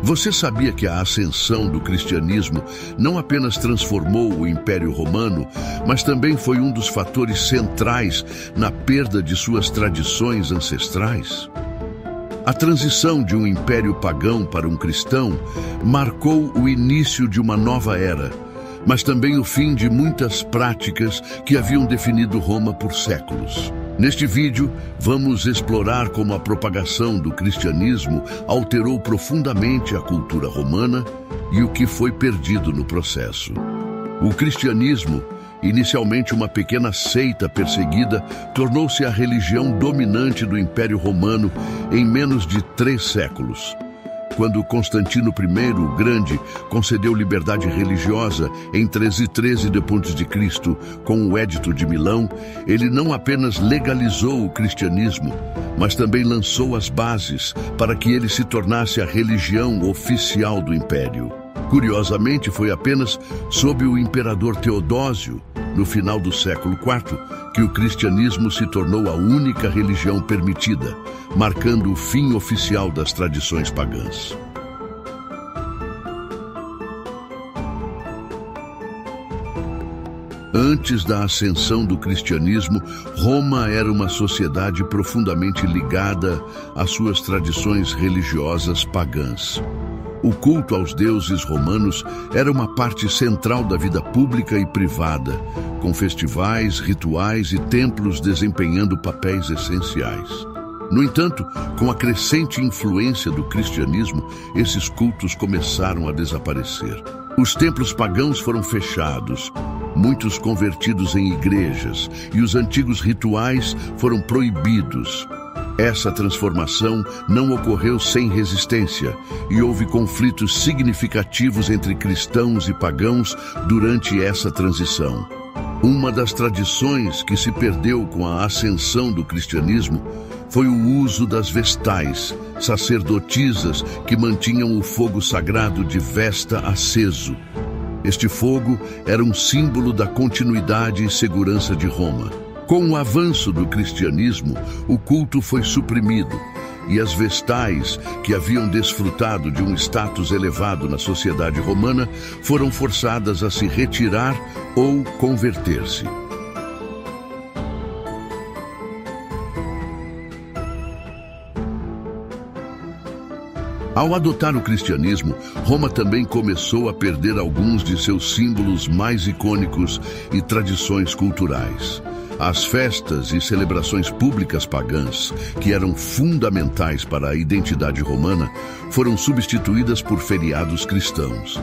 Você sabia que a ascensão do cristianismo não apenas transformou o Império Romano, mas também foi um dos fatores centrais na perda de suas tradições ancestrais? A transição de um império pagão para um cristão marcou o início de uma nova era, mas também o fim de muitas práticas que haviam definido Roma por séculos. Neste vídeo, vamos explorar como a propagação do cristianismo alterou profundamente a cultura romana e o que foi perdido no processo. O cristianismo, inicialmente uma pequena seita perseguida, tornou-se a religião dominante do Império Romano em menos de 3 séculos. Quando Constantino I o Grande concedeu liberdade religiosa em 313 d.C., com o Edito de Milão, ele não apenas legalizou o cristianismo, mas também lançou as bases para que ele se tornasse a religião oficial do Império. Curiosamente, foi apenas sob o imperador Teodósio, no final do século IV, que o cristianismo se tornou a única religião permitida, marcando o fim oficial das tradições pagãs. Antes da ascensão do cristianismo, Roma era uma sociedade profundamente ligada às suas tradições religiosas pagãs. O culto aos deuses romanos era uma parte central da vida pública e privada, com festivais, rituais e templos desempenhando papéis essenciais. No entanto, com a crescente influência do cristianismo, esses cultos começaram a desaparecer. Os templos pagãos foram fechados, muitos convertidos em igrejas, e os antigos rituais foram proibidos. Essa transformação não ocorreu sem resistência e houve conflitos significativos entre cristãos e pagãos durante essa transição. Uma das tradições que se perdeu com a ascensão do cristianismo foi o uso das vestais, sacerdotisas que mantinham o fogo sagrado de Vesta aceso. Este fogo era um símbolo da continuidade e segurança de Roma. Com o avanço do cristianismo, o culto foi suprimido e as vestais, que haviam desfrutado de um status elevado na sociedade romana, foram forçadas a se retirar ou converter-se. Ao adotar o cristianismo, Roma também começou a perder alguns de seus símbolos mais icônicos e tradições culturais. As festas e celebrações públicas pagãs, que eram fundamentais para a identidade romana, foram substituídas por feriados cristãos.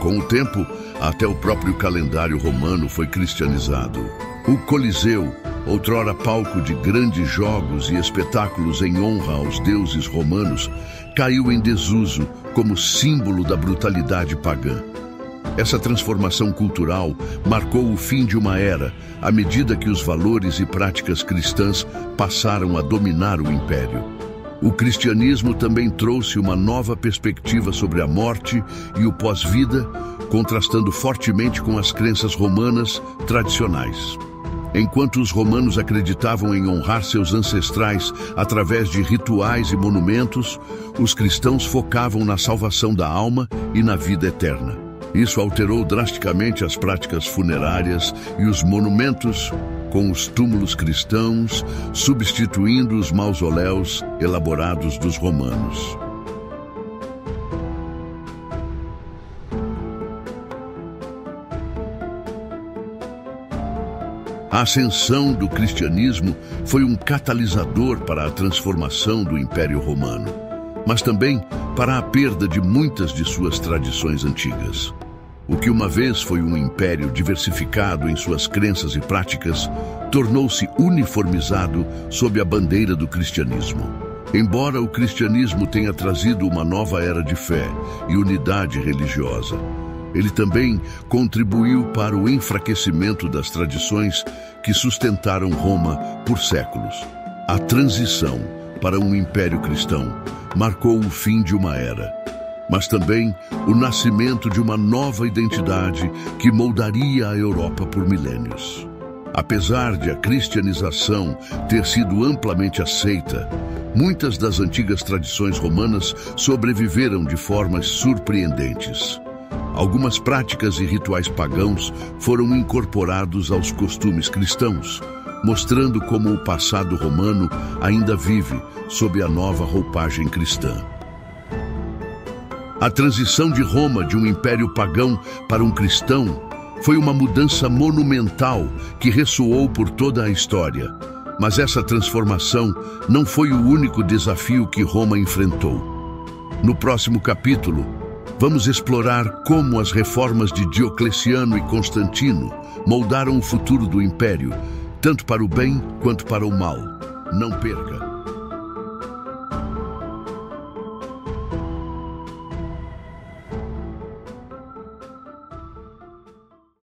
Com o tempo, até o próprio calendário romano foi cristianizado. O Coliseu, outrora palco de grandes jogos e espetáculos em honra aos deuses romanos, caiu em desuso como símbolo da brutalidade pagã. Essa transformação cultural marcou o fim de uma era, à medida que os valores e práticas cristãs passaram a dominar o império. O cristianismo também trouxe uma nova perspectiva sobre a morte e o pós-vida, contrastando fortemente com as crenças romanas tradicionais. Enquanto os romanos acreditavam em honrar seus ancestrais através de rituais e monumentos, os cristãos focavam na salvação da alma e na vida eterna. Isso alterou drasticamente as práticas funerárias e os monumentos, com os túmulos cristãos, substituindo os mausoléus elaborados dos romanos. A ascensão do cristianismo foi um catalisador para a transformação do Império Romano, mas também para a perda de muitas de suas tradições antigas. O que uma vez foi um império diversificado em suas crenças e práticas, tornou-se uniformizado sob a bandeira do cristianismo. Embora o cristianismo tenha trazido uma nova era de fé e unidade religiosa, ele também contribuiu para o enfraquecimento das tradições que sustentaram Roma por séculos. A transição para um império cristão marcou o fim de uma era, mas também o nascimento de uma nova identidade que moldaria a Europa por milênios. Apesar de a cristianização ter sido amplamente aceita, muitas das antigas tradições romanas sobreviveram de formas surpreendentes. Algumas práticas e rituais pagãos foram incorporados aos costumes cristãos, mostrando como o passado romano ainda vive sob a nova roupagem cristã. A transição de Roma de um império pagão para um cristão foi uma mudança monumental que ressoou por toda a história. Mas essa transformação não foi o único desafio que Roma enfrentou. No próximo capítulo, vamos explorar como as reformas de Diocleciano e Constantino moldaram o futuro do império, tanto para o bem quanto para o mal. Não perca!